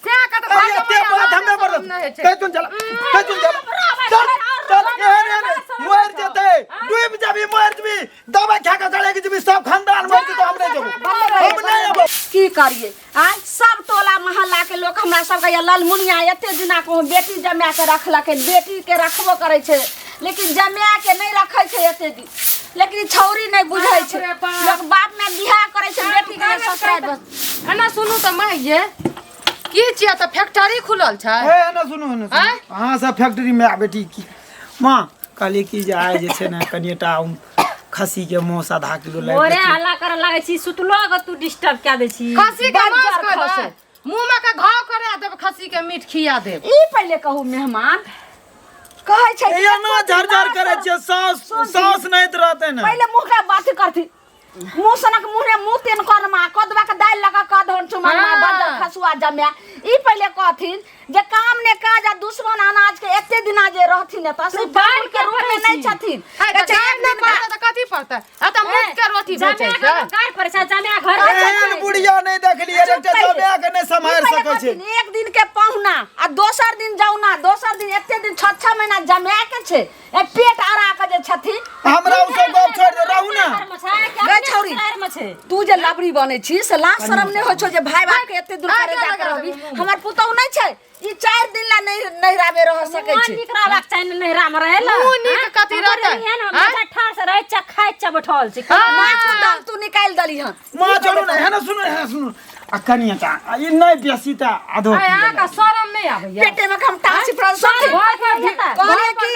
क्या का तो अरे ते बात हमें पर ते चल चल मर जते डूब जाबी मर जबी दवा खा के चले जबी सब खानदान मर तो हम नहीं जबो हम नहीं अब की करिए आज सब टोला मोहल्ला के लोग हमरा सब के ललमुनिया एते दिना को बेटी जमा के रखला के बेटी के रखबो करे छे लेकिन जमा के नहीं रखे छे एते दिन लेकिन छौरी नहीं बुझै छे लोग बाप में बियाह करे छे बेटी के ससुराल बस एना सुनू त माइये की छिया त फैक्ट्री खुलल छै ए ना सुनो ना हां सब फैक्ट्री में आ बेटी की मां काली की जाय जे छे ना कनिटा खसी के मौस आधा किलो ले ओरे हल्ला करे लागे छी सुतलो ग तू डिस्टर्ब क्या दे छी खसी के मांस खसे मुंह में का घाव करे देब खसी के मीट खिया देब ई पहले कहू मेहमान कहै छै ये ना झरझर करे छे सास नहीं रहते ना पहले मुंह के बात करथी मुंह सनक मुंह तेन करमा कदवा के दाल लगा क धन चुमा बदल खसुआ जम्या ई पहले कहथिन जे काम ने काज आ दुश्मन अनाज के एते दिना जे रहथिन त से बाहर के रूप में नहीं छथिन अच्छा एक न पड़ता त कथि पड़ता आ त मुंह के रोटी बेचै छै गाय पर से जम्या घर एहन बुढ़िया नहीं देखलिए एकटा जम्या के नहीं संभाल सकै छै एक दिन के पहुना आ दोसर दिन जाउना दोसर दिन एते दिन 6 महीना जम्या के छै ए पेट आरा के जे छथिन हमरा उ सब गप छोड़ दे रहू ना गे छौरी तू जे लबरी बनै छी से लाज शरम नहीं होइ छौ जे भाई बाप के एते दूर करे जा के रहबी हमर पुतौ नहीं छै ई 4 दिन ला नहीं नहिरा में रह सकै छै निकरा बाक चाहिए नहिरा में रहेला मुंह नीक कथि रहतै हां ठार से रहे चखाय च बैठल छी नाच दम तू निकाल दली हन मां चलो ना है ना सुनो आ कनिया ता ई नहीं बेसी ता आधो आ का शरम नहीं आबैया पेटे में हम टासी प्रसन्न कहले की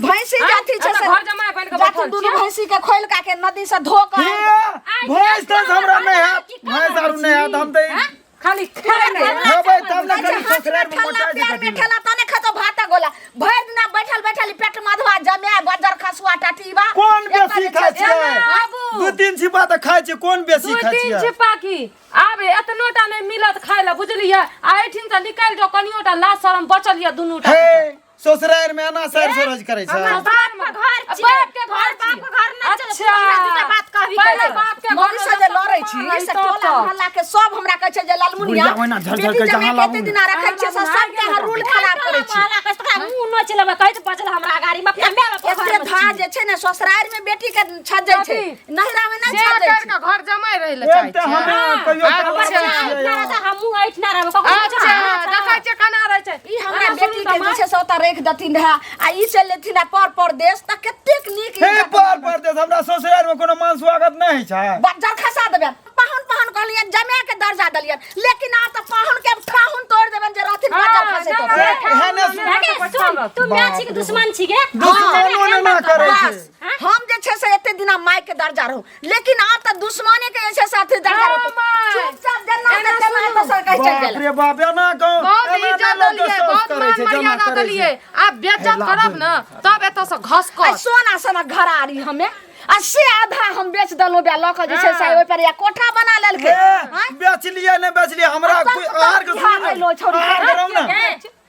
भैंसी जाती छै से घर जमा बन के जातु दुनु भैंसी के खोल का के नदी से धो के भैंस तो हमरा नहीं है भैंस आरु नहीं है हम तो खाली खाए नहीं हेबै तब ना कनी ससुराल में मोटाई प्यार में ठेला तने खतो भात गोला भर दिना बैठल पेट मधवा जमे बजर खसुआ टाटीबा कौन बेसी खाय छै दू तीन छिपा त खाय छै कौन बेसी खाय छै तीन छिपा की आबे एतनोटा नहीं मिलत खाय ला बुझलिए आइठिन से निकाल जो कनियोटा लाज शरम बचल या दुनूटा हे ससुराल में ना सर सरोज करे छै बाप के घर छी बाप के घर बाप के घर नहीं चले अच्छा दूटा बात कहबी पहले बाप के मोरी से जे लड़ै छी से टोला मोहल्ला के सब हमरा कहै छै जे लालमुनिया बुढ़िया ओना झरझर बेटी के जमे जहाँ केते दिन रखै छै से सब के रूल खराब करै छी माला कस्तरा मुंह न चलबे कहै त बचल हमरा गाड़ी में अपना मेवा एते धा जे छै ने ससुराल में बेटी के छजै छै नहिरा में नहीं छजै छै का घर जमाई रहै ले एक चाहै त हमे कहियो हमू ऐठना रहबे अच्छा देखै छै कना रहै छै ई हमरा बेटी के जे छै से ओता रख दथिन रहा आ ई चलेथिन परदेश त कतेक नीक हे परदेश हमरा ससुराल में कोनो मान स्वागत नहीं छै बज्जर खसा देबे पाहुन कहलियन जमे के दर्जा दलियन लेकिन आ त पाहुन के ठाहुन तोड़ देबन जे रहथिन बज्जर खसे तो तू मैची के दुश्मन छी गे दुश्मन ना करे छै हम जे छै से एते दिना माय के दर्जा रहू लेकिन आ त दुश्मने के ऐसे साथे दर्जा रहू चुपचाप जना त सर कह चल गेल रे बाप ना को बहुत इज्जत दलिए बहुत मान मर्यादा दलिए आप बेइज्जत करब न तब एत से घस कर सोना सोना घर आरी हमें आ से आधा हम बेच दलो बे लक जे छै से ओइ पर या कोठा बना लेलके बेच लिए ने बेच लिए हमरा कोई आहार के सुन लो छोरी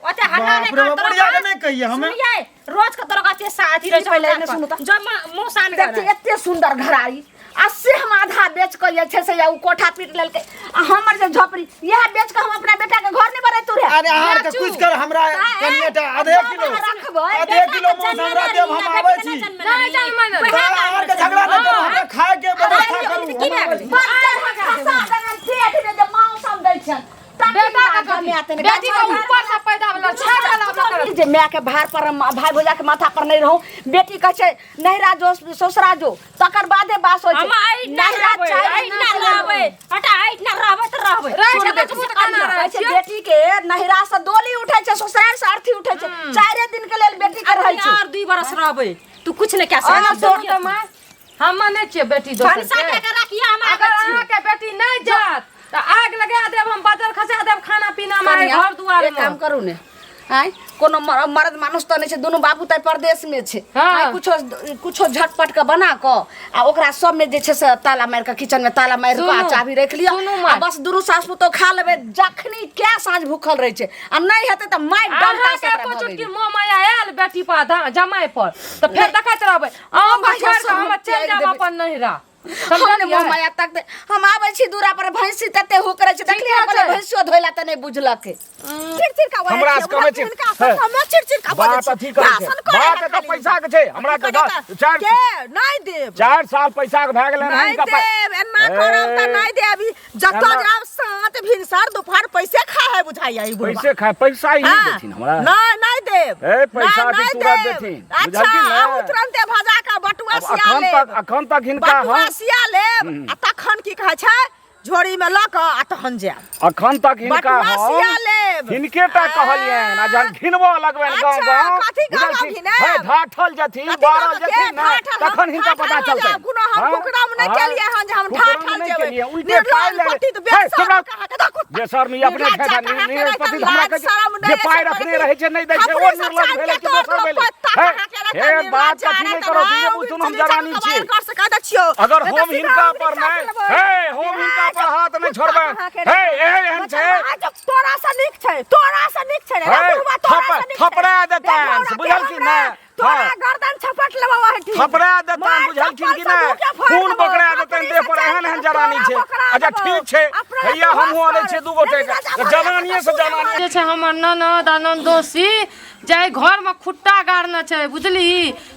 ओते हल्ला नहीं कर बुढ़िया के नहीं कहिए हमें सुनिए रोज के तोरा के साथी रह पहले ने सुनु त जो मुंह सान देखती एते सुंदर घर आरी आ से हम आधा बेच के ये छै से या उ कोठा पीट लेलके आ हमर जे झोपड़ी यह बेच के हम अपना बेटा के घर नहीं बने तू रे अरे आहार के कुछ कर हमरा कनिएटा आधे किलो मौस हमरा देब हम आबै छी नहीं जान मन आहार के झगड़ा न करू हमरा खाए के व्यवस्था करू बेटा का बेटी के ऊपर से पैदा वाला छाड़ वाला जे माय के भार पर भाई भौजा के माथा पर नहीं रहू बेटी कह छै नहिरा जो ससुरा जो तकर बादे बास होय छै हम नहिरा चाहि ना रहबै हटा आइ ना रहबै त रहबै बेटी के नहिरा से डोली उठै छै ससुराल से अर्थी उठै छै 4 दिन के लेल बेटी के रहै छै और 2 बरस रहबै तू कुछ नहीं कह सकत हम माने छियै बेटी दोसर के रखिया हम अगर अहाँ के बेटी नहीं जात त आग लगा देब हम बदल खसा देब खाना पीना में घर दुआर में काम करू ने आइ कोनो मर्द मानुस त नहीं छै दोनों बाबू तय परदेश में छै कुछो झटपट के बना क आ ओकरा सब में जे छै से ताला मार के किचन में ताला मार के चाबी रख लियो आ बस दुनु सास पुतो खा लेबे जखनी क्या साँझ भूखल रहे छै आ नहीं हेते त मार डंटा से चुटकी मोह माया आयल बेटी पर जमाई पर त फिर देखैत रहबै हम छोड़ के हम चल जाब अपन नहिरा हमने मोह माया तक दे हम आबै छी दूरा पर भैंसी तते हो करे छै देखली अपने भैंसियो धोइला त नै बुझलक चिड़चिड़ का हमरा से कहै छै हम चिड़चिड़ का बात अथी करे छै बात त पैसा के छै हमरा त 4 के नै देब 4 साल पैसा के भ गेलै नै देब एना करब त नै देब जत जाब सात भिनसर दोपहर पैसे खाए बुझाई आई पैसे खाए पैसा ही नहीं देथिन हमरा नै देब ए पैसा के तुरंत देथिन अच्छा हम तुरंते भजा का बटुआ सिया लेब अखन तक हिनका बटुआ सिया लेब आ तखन की कहै छै झोरी में ल क आ तहन जाब अखन तक हिनका हम हिनके टा कहलियन आ जहन घिनबो लगबन गांव गांव कथि कहब घिने हे ढाठल जथिन बारल जथिन ना तखन हिनका पता चलतै कोनो हम कुकराम नै केलिए हन जे हम ढाठल जेबै उल्टे पाइ ले जे सर में अपने ठेठा निर्पति हमरा के जे पाइ रखने रहे छै नै दै छै ओ निर्लज भेले कि दोसर भेले हे बात कथि नै करो दीजे बुझुन हम जवानी छी अगर हम हिनका पर नै हे हम हिनका पर हाथ नै छोड़बे हे एहन छै तोरा से नीक छै रे बुढ़वा तोरा से नीक थपड़ा देतान बुझल कि ना तोरा गर्दन छपट लेबा हेठी थपड़ा देतान बुझल कि ना खून बकरा देतान देह पर एहन जवानी छै अच्छा ठीक छै भैया हमहु आले छै दू गोटे जवानीए से जवानी जे छै हमर ननद आ ननदोसी जाय घर में खुट्टा गाड़ना छै बुझली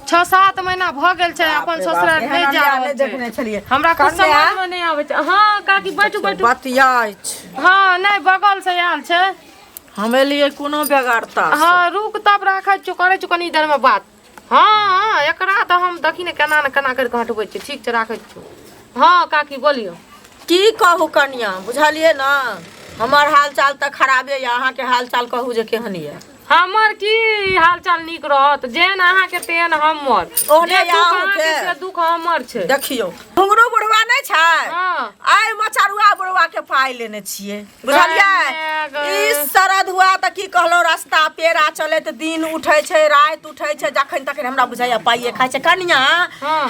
6-7 महीना भ गेल छै अपन ससुराल भेज जा देखने छलिए हमरा कुछ समझ में नहीं आवे छै हां काकी बैठू बतियाइ हां नहीं बगल से आयल छै हमे लिए कोनो बेगारता हां रुक तब राखै छु करे छु कनी देर में बात हां एकरा त हम देखी ने केना कर के हटबै छी ठीक छै राखै छु हां काकी बोलियो की कहू कन्या बुझलिए ना हमर हाल चाल त खराबे या अहाँ के हाल चाल कहू जे केहन ये हमर की हाल चाल निक रहत जेन अहाँ के तेन हमर ओहने के दुख हमर छै देखियो घुंगरू बुढ़वा नै छै हां आइ मचरुआ बुढ़वा के पाइ लेने छिए बुझलिए ई सरद हुआ त की कहलो रास्ता पेरा चले त दिन उठै छै रात उठै छै जखन तखन हमरा बुझाइया पाइए खाइ छै कन्या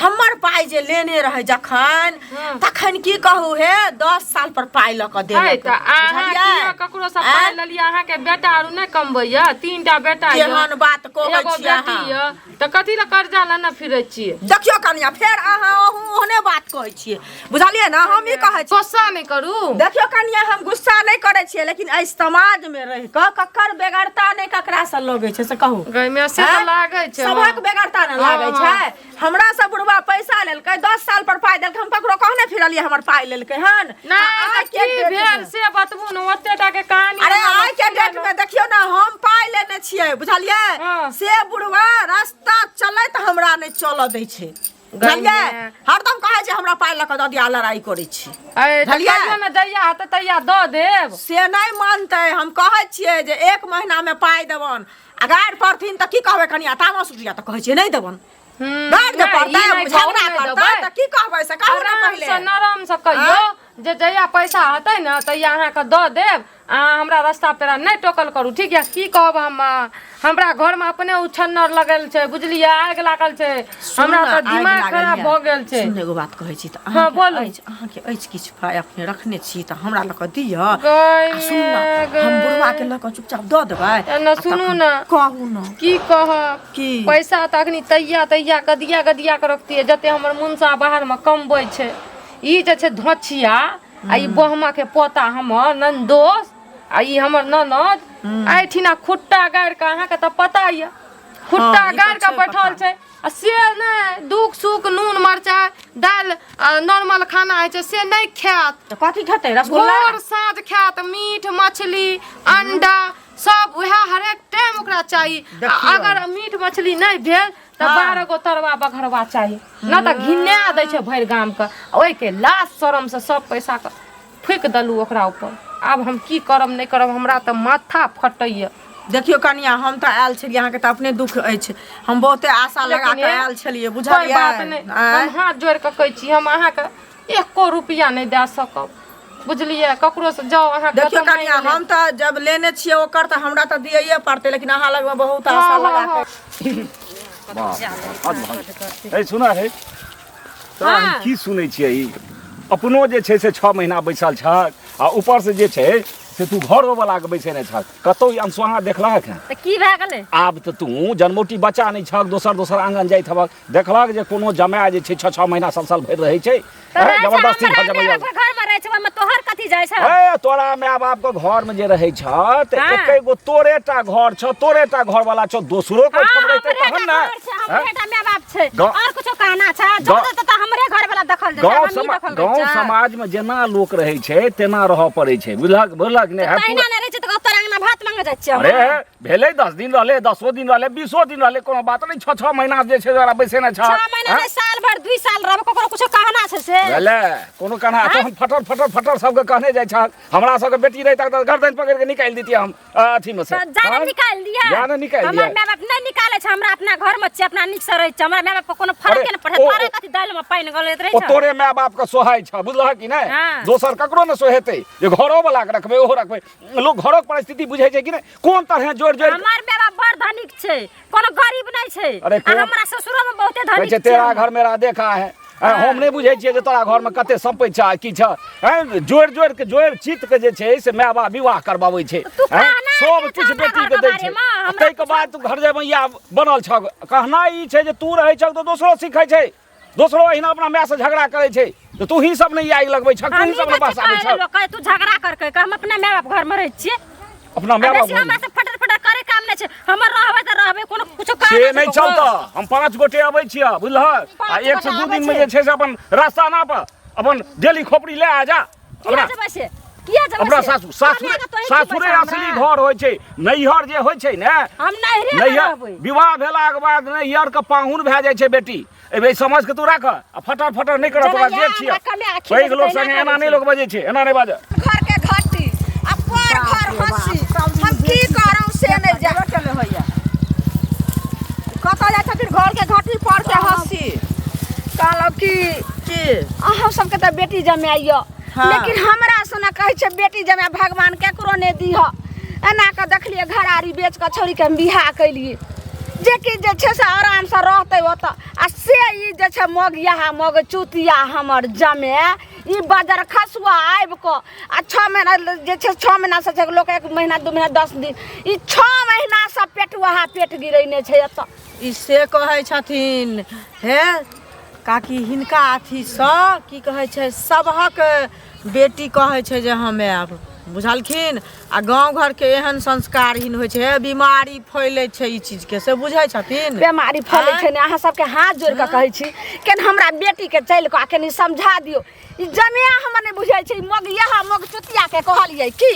हमर पाइ जे लेने रहे जखन तखन की कहू हे 10 साल पर पाइ ल क देले त अहाँ की ककरो से पाइ लेलिए अहाँ के बेटा आरु नै कमबैया 3टा बेटा ये केहन बात कहै छी अहाँ त कथि ल कर्जा लेना फिरै छी देखियो कन्या फेर अहाँ ओहने बात कहै छियै बुझलिए ना हम ई कहै छी गुस्सा नै करू देखियो कन्या हम गुस्सा नै करै छियै लेकिन एहि समाज में रह क ककर बेगरता नै ककरा से लगै छै से कहू गई में से त लागै छै सबक बेगरता न लागै छै हमरा से बुढ़वा पैसा लेलकै 10 साल पर पाइ देलकै हम ककरो कहने फिरलिए हमर पाइ लेलकै हन नै की भेल से बतबू न ओते टा के कहानी अरे आइ के डेट में देखियो ना हम पाइ लेने छियै बुझलिए से बुढ़वा रास्ता चलैत हमरा नै चल दै छै बुझलिए हरदम कहै छै हमरा पाइ ल क द दिया लड़ाई करै छी बुझलिए न दैया हाथ तैया द देब से नै मानतै हम कहै छियै जे 1 महीना में पाइ देबन अगार पड़थिन त की कहबै कनिया तामस उठिया त कहै छै नै देबन गाड़ दे पड़तै झगड़ा करतै त की कहबै से कहू ना पहिले नरम से कहियो जे जया पैसा हतै न तैया अहाँ के द देब अहाँ हमरा रास्ता पेरा नै टोकल करू ठीक है की कहब हम हमरा घर में अपने उछन्नर लगल छै बुझलिए आग लागल छै हमरा त दिमाग खराब भ गेल छै सुन एगो बात कहै छी त हां बोलू अहाँ के अछि किछ पाइ अपने रखने छी त हमरा ल क दिय सुन ना हम बुढ़वा के ल क चुपचाप द देबै न सुनू ना कहू ना की कहब की पैसा त अखनी तैया गदिया के रखतिए जते हमर मुंसा बाहर में कमबै छै ई जे छै धोछिया आ ई बहमा के पोता हमर नंदोस आ ई हमर ननद आइठिना खुट्टा गाड़ के अहाँ के त पता ये खुट्टा गाड़ के बैठल छै आ से नै दुख सुख नून मरचा दाल नॉर्मल खाना है छै से नै खात त कथि खेतै रसगुल्ला भोर साँझ खात मीट मछली अंडा सब उहे हर एक टाइम ओकरा चाहिए अगर मीट मछली नहीं भेल त 12 गो तरवा बघरवा चाहिए न त घिन्ना दै छै भर गाम के ओइ के लाज शरम से सब पैसा के फेंक दलू ओकरा ऊपर अब हम की करब नहीं करब हमरा त माथा फटैया देखियो कनिया हम त आयल छलिए अहाँ के त अपने दुख अछि हम बहुते आशा लगा के आयल छलिए बुझलिए बात नहीं हम हाथ जोड़ के कहै छी हम अहाँ के 1 रुपया नहीं दे सकब बुझलिए ककरो से जाओ अहाँ देखियो कनिया हम त जब लेने छिए ओकर त हमरा त दियैये पड़तै लेकिन अहाँ लग में बहुत आशा लगा के ए सुना है त की सुनै छियै ई अपनो जे छै से 6 महीना बैसल छ आ ऊपर से जे छै से तू घरो वाला के बैसे नहीं छक कतौ ई अनसुहा देखलक है त की भए गेलै आब तो तू जन्मोटी बच्चा नहीं छक दोसर आंगन जाइत हबक देखलक जे कोनो जमाय जे छै 6 महीना साल भरि रहै छै जबरदस्ती घर जमाय घर में रहै छै ओमे तोहर कथी जाइ छै ए तोरा माय बाप के घर में जे रहै छ त एकै गो तोरेटा घर छ तोरेटा घर वाला छ दोसरो को छोड़ैते तहन ना हमरेटा माय बाप छै और कुछो कहना छै त हमरे घर वाला दखल दे गांव समाज में जेना लोक रहै छै तेना रहऽ पड़ै छै बुझलक ने तैना नै रहै छै त तोरा अंगना भात मांगे जाइ छै अरे भेलै 10 दिन रहले 10 दिन रहले 20 दिन रहले कोनो बात नहीं 6 महीना जे छै जरा बैसे ना 6 महीना साल भर 2 साल रहबे ककरो कुछो कहना छै से भेलै कोनो कहना तहन फटर सबके कहने जाइ छ हमरा सबके बेटी रहि तक गर्दन पकड़ के निकाल देती हम अथी में से जाने निकाल दिया जाने निकाल दिया हमर माय बाप नै निकाले छै हमरा अपना घर में छै अपना निक से रहै छै हमरा माय बाप कोनो फरक नै पड़े तोरे कथी दाल में पानी गलैत रहै ओ छै तोरे माय बाप के सोहाय छ बुझलह कि नै दोसर ककरो न सोहेतै जे घरो वाला के रखबे ओहो रखबे लोग घरो के परिस्थिति बुझै छै कि नै कोन तरह जोड़ हमर माय बाप बड़ धनिक छै कोनो गरीब नै छै हमरा ससुरो में बहुते धनिक छै तेरा घर मेरा देखा है हम नहीं बुझे छियै जे तोरा घर में कते संपत्ति छ की छ जोड़ चित के जे छै से माय बाप विवाह करबाबै छै सब कुछ बेटी के दै छै तै के बाद तू घर जाय मैया बनल छ कहना ई छै जे तू रहै छ त दोसरो सिखै छै दोसरो अहिना अपना माय से झगड़ा करे छै तो तू ही सब नहीं आगि लगबै छ तू ही सब पास आबै छ तू झगड़ा करके हम अपना माय बाप घर में रहै छियै अपना माय बाप हमरा से फटर करे काम नै छै हमर रहबे त रहबे कोनो कुछो काम से नहीं चलता हम 5 गोटे आबै छियै बुझलह आ 1 से 2 दिन में जे छै से अपन रास्ता ना पर अपन डेली खोपड़ी ले आ जा अपना सासुरे असली घर होइ छै नैहर जे होइ छै ने हम नैहर विवाह भेला के बाद नैहर के पाहुन भए जाइ छै बेटी एबे समझ के तू राख आ फटर नहीं करत तोरा देख छियै पैघ लोग संगे एना नहीं लोग बजै छै एना नहीं बाजै घर के घाटी आ पर घर हंसी हम की करौ से नहीं जाय चले होइया कतऽ जाइ छथिन घर के घाटी पर के हंसी कहलौ की अहाँ सबके त बेटी जमाइया लेकिन हमरा सुना कहै छै बेटी जमाय भगवान केकरो नै दिह एना के देखलिए घरारी बेच के छोरी के बियाह कैलिए जे कि जे छै से आराम से रहतै ओतऽ आ से ई जे छै मग चुतिया हमर जमे ई बाजार खसुआ आबि को आ 6 महीना जे छै 6 महीना से लोग 1 महीना 2 महीना 10 दिन ई 6 महीना से पेट गिरैने छै एतऽ ई से कहै छथिन हे काकी हिनका अथी सँ की कहै छै सबहक बेटी कहै छै जे हमे आब बुझलखिन आ गांव घर के एहन संस्कारहीन होइ छै बीमारी फैलै छै ई चीज के से बुझै छथिन बीमारी फैलै छै ने अहाँ सबके हाथ जोड़ के कहै छी केन हमरा बेटी के चल के कनी समझा दियो ई जमिया हमर नहीं बुझै छै मग चुतिया के कहलिए की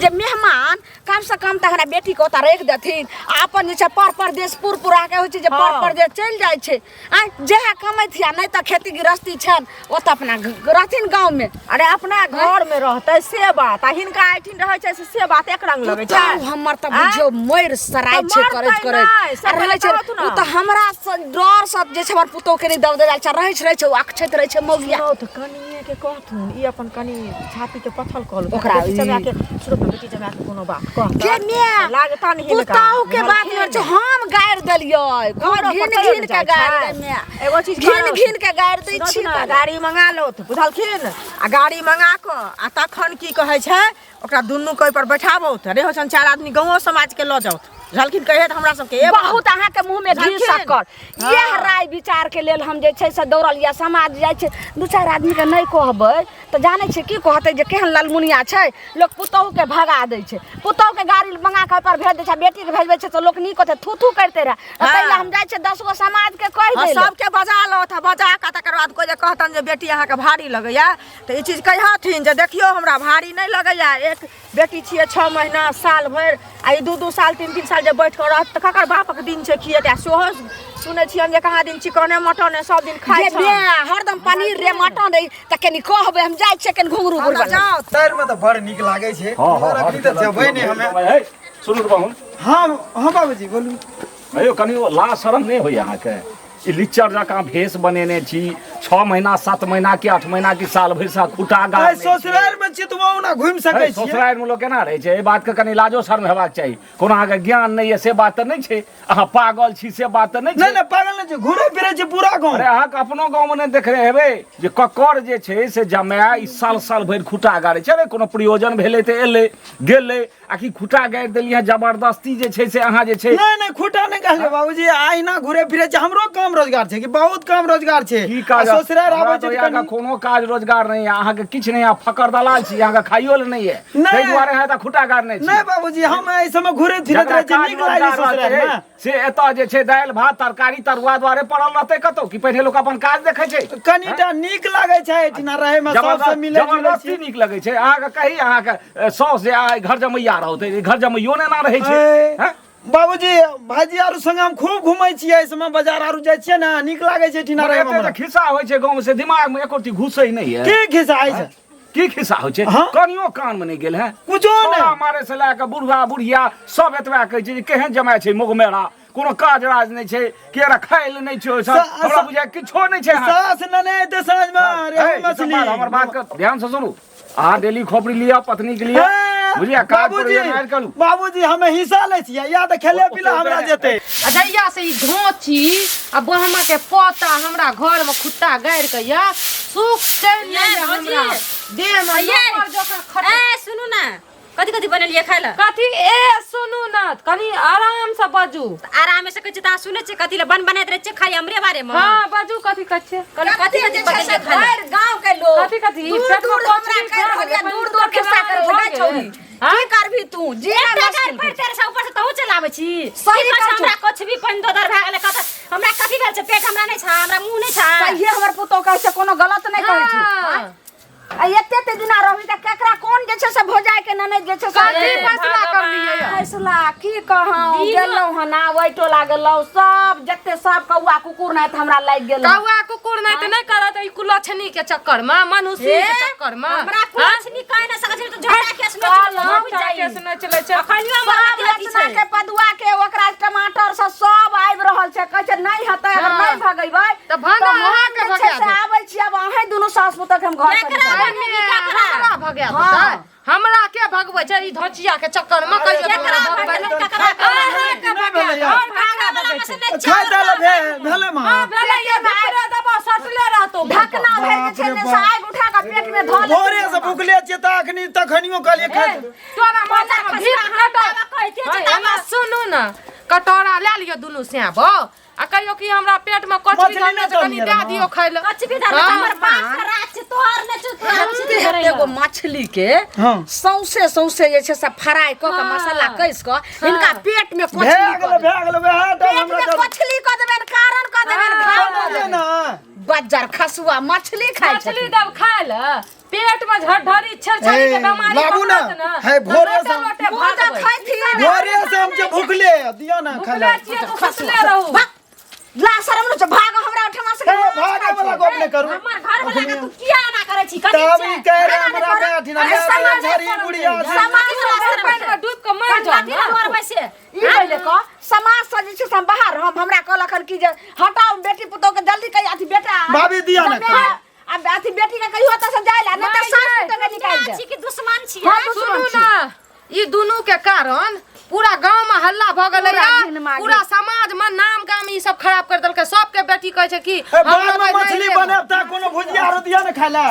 जे मेहमान कम से कम तहरा बेटी को ओता रख देथिन अपन जे छै परदेश पुरा के होइ छै जे परदेश चल जाइ छै आ जेहा कमैथिया नहीं त खेती गृहस्थी छन ओता अपना रहथिन गांव में अरे अपना घर में रहतै से बात आ हिनका आइठिन रहै छै से बात एक रंग लगै छै हमर त बुझियो मोर सराय छै करैत रहै छै ओ त हमरा डर सब जे छै हमर पुतौ के नहीं दब देल छै रहै छै अक्षत रहै छै मौगिया त कनिए के कहथुन ई अपन कनी छाती के पथल कहल ओकरा जमा के छोड़ बेटी जमा के कोनो बात कह के ने लागता नहीं पुतौ के बात में जो हम गायर देलियै घिन के गायर में एगो चीज घिन के गायर दै छी गाड़ी मंगा लो त बुझलखिन आ गाड़ी मंगा क आ तखन की कहै छै ओकरा दुन्नू कोई पर बैठाबो त रे होसन 4 आदमी गांव समाज के ल जाओ झलखिन कहे त हमरा सबके बहुत अहाँ के मुंह में घी शक्कर यह राय विचार के लेल हम जे छै से दौड़ल या समाज जाय छै 2-4 आदमी के नहीं कहबै त जाने छै की कहतै जे केहन ललमुनिया छै लोग पुतौह के भगा दै छै पुतौह के गाड़ी मंगा के पर भेज दै छै बेटी के भेजबै छै त लोग नी कहतै थू करते रह तैला हम जाय छै 10 गो समाज के कह दे सबके बजा लो त बजा का तकर बाद कोई जे कहतन जे बेटी अहाँ के भारी लगैया त ई चीज कहथिन जे देखियो हमरा भारी नहीं लगैया एक बेटी छिए 6 महीना साल भर आ 2 साल 3 साल जे बैठ के रहत त ककर बाप के दिन छै खिएता सोहो सुनै छियन जे कहाँ दिन चिकने मटन सब दिन खाइ छै हरदम पनीर रे मटन रे त कनी कहबै हम जाय छै कन घुंगरू गुरबा जाओ तैर में त बड़ नीक लागे छै रखनी त जेबै ने हमें सुनु बाबू हां बाबूजी बोलू अयो कनी ला शरम नहीं होय अहाँ के ई लिच्चर जका भेष बनेने छी 6 महीना 7 महीना की 8 महीना की साल भर से खुटा गाड़ ससुराल में चितवाओ ना घूम सकै छी ससुराल में लोग केना रहे छै ए बात के कनी लाजो शर्म हेबाक चाही कोनो अहाँ के ज्ञान नहीं है से बात त नहीं छै अहाँ पागल छी से बात त नहीं छै नहीं पागल नहीं छै घुरे फिरे छै पूरा गांव अरे अहाँ के अपनो गांव में नहीं देख रहे हेबे जे कक्कर जे छै से जमाया ई साल भर खुटा गाड़े छै रे कोनो प्रयोजन भेले त एले गेले आ कि खुटा गाड़ देलिए जबरदस्ती जे छै से अहाँ जे छै नहीं खुटा नहीं कहले बाबूजी आइना घुरे फिरे छै हमरो काम रोजगार छै कि बहुत काम रोजगार छै की काज ससुराल आबै छै अहाँ के कोनो काज रोजगार नहीं है अहाँ के किछ नहीं है फकर दलाल छी अहाँ के खाइयो ल नहीं है तै दुआरे है त खुटा गाड़ नहीं छी नहीं बाबूजी हम ऐ समय घुरे फिरे रहे छै नीक लागे ससुराल में से एता जे छै दाल भात तरकारी तरुआ द्वारे पड़ल रहते कतो कि पहिले लोग अपन काज देखे छै कनीटा नीक लागे छै एठिना रहे में सबसे मिले जबरदस्ती नीक लगे छै अहाँ के कही अहाँ के सौस जे आइ घर जमैया रहते घर जमैयो ने ना रहे छै हैं बाबूजी भाजी आरु संग हम खूब घुमै छियै समय बाजार आरु जाय छियै ना नीक लागे छै एठिना रहे में त खिस्सा होय छै गांव से दिमाग में एकोटी घुसै नहीं है की खिस्सा आइ छै की खिस्सा होय छै कनियो कान में नहीं गेल है कुछो नहीं मारे से लाके बुढ़वा बुढ़िया सब एतबा कहै छै केहन जमाय छै मुगमेरा कोनो काज राज नहीं छै केरा खाइल नहीं छै सब हमरा बुझाय किछो नहीं छै सास नने ते साँझ में रे मछली हमर बात के ध्यान से सुनू आ डेली खोपड़ी लिया पत्नी के लिए बुझिया काज पर मार करू बाबूजी हमें हिस्सा ले छियै या त खेले पिला हमरा जेते अदैया से ई धोची आ बहमा के पोता हमरा घर में खुट्टा गाड़ के या सुख चैन ले हमरा देह में नौकर जकां खट सुनू ना कथी कथी बनलिए खाय ला कथी सुनू ना कनी आराम से बाजू आराम से कहै छी त सुनै छी कथी ला बनैत रहे छी खाली हमरे बारे में हां बाजू कथी कहै कथी कथी बनलिए खाय ला गांव के लोग कथी कथी पेट में दूर दूर के साथ भागा छोड़ी की करबी तू जे गाड़ी पर तेरे से ऊपर से तहु चलाबै छी सही कहै हमरा कुछ भी पन दो दर भा गेले कत हमरा कथी भेल छै पेट हमरा नहीं छा हमरा मुंह नहीं छा सही हमर पुतो कहै छै कोनो गलत नहीं कहै छै आ एते दिना रहबी त केकरा कोन जे छै से भोजाय के ननद जे छै से फैसला कर लियै फैसला की कहौ गेलौ हना वैटो लागलौ सब जत्ते सब कौआ कुकुर नै त हमरा लाग गेल कौआ कुकुर नै त नै करत ई कुलछनी के चक्कर में मनुष्य के चक्कर में हमरा कुलछनी कह न सकै छै त झगड़ा केस न चलै छै अखनियो हमरा के पदुआ के ओकरा टमाटर से सब आइब रहल छै कहै छै नहीं हतै अगर नहीं भगैबै त भागा वहां के भगा से आबै छी अब अहे दुनु सास पुतक हम घर पर हमरा भगा देतै हमरा के भगबै छै ई धचिया के चक्कर में कहियो एकरा भगबै ककरा के भगबै भागा भगबै छै खाय दल भेले मां भेले ये भारे दबा सटले रहतो ढकना भेल जे छै से आग उठा के पेट में धो ले भोरे से भुखले छियै त अखनी तखनियो कहलिए खाय तोरा माथा में भीड़ हटा कहते छै सुनू ना कटोरा ले लियो दुनु स्याब आ कहियो कि हमरा पेट में कचरी धरने से कनी दे दियो खाय ले कचरी धर हमर पास खराब छै तोहर ने चुत एगो मछली के सौसे सौसे जे छै से फ्राई क के मसाला कइस क इनका पेट में भेगल हमरा मछली क देबे कारण क देबे घाव ना बज्जर खसुआ मछली खाय छै मछली दब खाय ले पेट में झड़झड़ी छलछली के बीमारी बाबू ना है भोरे से भोजा खाइथी भोरे से हम जे भुखले दियो ना खाला खसले रहू ला शरम न भाग हमरा उठमा से भागे वाला गप नै करू हमर घर वाला के तू किया ना करे छी कथि तब ई कह रे हमरा बैठी ना झरी बुढ़िया समाज में डूब के मर जा तोहर वैसे ई पहले क समाज से जे छै से बाहर हम हमरा कहलखन कि जे हटाओ बेटी पुतो के जल्दी कहि अथी बेटा भाभी दिया ना अब अथी बेटी के कहियो त से जाय ला न त सास पुतो के निकाल दे छी कि दुश्मन छी सुनू ना ई दुनू के कारण पूरा गांव में हल्ला भ गेलै पूरा समाज में नाम गाम ई सब खराब कर देलकै सबके बेटी कहै छै कि बाद में मछली बनब त कोनो भुजिया आरो दिया ना खाला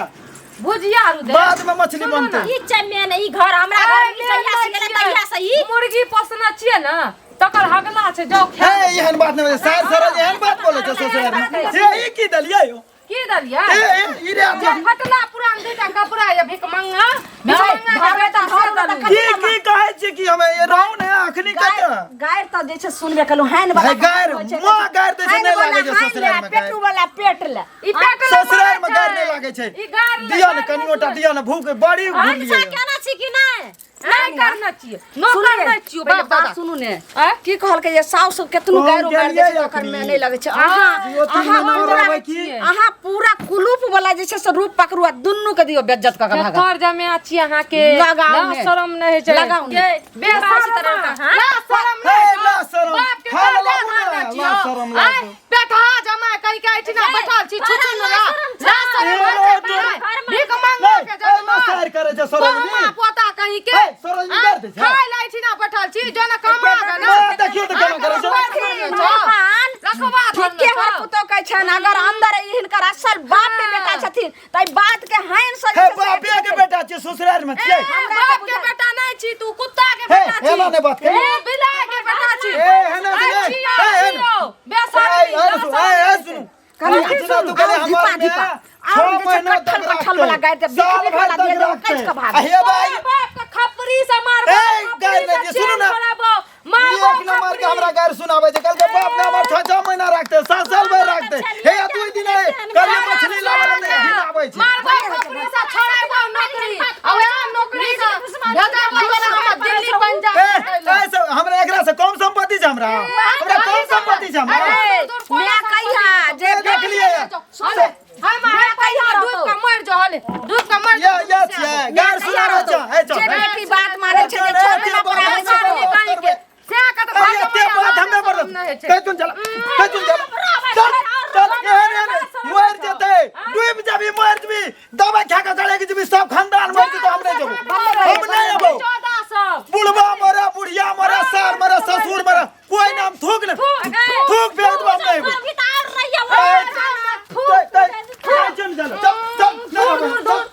भुजिया आरो दे बाद में मछली बनतै ई चमेन ई घर हमरा घर में जहिया से गेलै तहिया से ई मुर्गी पोसना छियै ना तकर हगला छै जाओ हे एहन बात नै सार सरज एहन बात बोलै छै ससुराल में से ई की दलियै यो की दलिया ई रे फटला पुरान देटा कपड़ा या भिक मंगा बेटा घर दल की कहै छै कि हम रहू ने अखनी कत गायर त जे छै सुनबे कलु हैन भाई गायर मां गायर दे छै नै लागे छै ससुराल में पेटू वाला पेट ले ई पेट ससुराल में गायर नै लागे छै दिया ने कनियोटा दिया ने भूख बड़ी भूख लिये केना छी कि नहीं नहीं करना चाहिए नो करना चाहिए बात बात सुनू ने की कहल के ये साउस केतनु गायरो गाड़ दे छै ओकर में नै लगे छै अहाँ पूरा कुलूप वाला जे छै से रूप पकड़ुआ दुन्नु के दियो बेइज्जत क के भागा कर जमे अछि अहाँ के लगाओ ना शरम नहीं छै लगाओ बेसासी तरह का हां ना शरम नहीं ना शरम बाप के हां ना शरम ना शरम बेटा जमा कहि के ऐठिना बैठल छी छुछु न सरे भीख मांगो के जन्म सर करे छ सरोजनी बहमा पोता कहीं के सरोजनी कर दे छ खाय लै छी ना बैठल छी जो ना कमा ना देखियो त केना करे छ रखबा ठीक के हर पुतो कहै छन अगर अंदर हिनकर असल बाप के बेटा छथिन त बात के हाइन से हे बापे के बेटा छी ससुराल में छी बाप के बेटा नहीं छी तू कुत्ता के बेटा छी हेला ने बात ए बिलाय के बेटा छी हेना बेसारी सुनु तू कहले हमार में 6 महीना तक ठल वाला गाय के बिक वाला दे दो कैसे का भाग हे भाई बाप का खपरी से मार गाय ने सुनु ना मार एक नंबर के हमरा गाय सुनावे छै कल के बाप ने हमर 6 महीना रखते 7 साल भर रखते हे तू दिन कल मछली लावल ने घिनावे छै मार खपरी से छोड़ाबो नौकरी अब यहाँ नौकरी से भेजा वाला हम दिल्ली पंजाब ऐसे हमरा एकरा से कम संपत्ति छै हमरा कम संपत्ति छै हमरा मैं कहिया जे देख लिए हम मार कहिया दूध का मर जो हले दूध का मर या छै गाय सुनावे छै हे जे बेटी बात माने छै जे छोड़ ना पड़ावे छै से का तो अरे ते बात हमें पर कतुन चल चल मर जते डूब जाबी मर जबी दवा खा के चले के जबी सब खानदान मर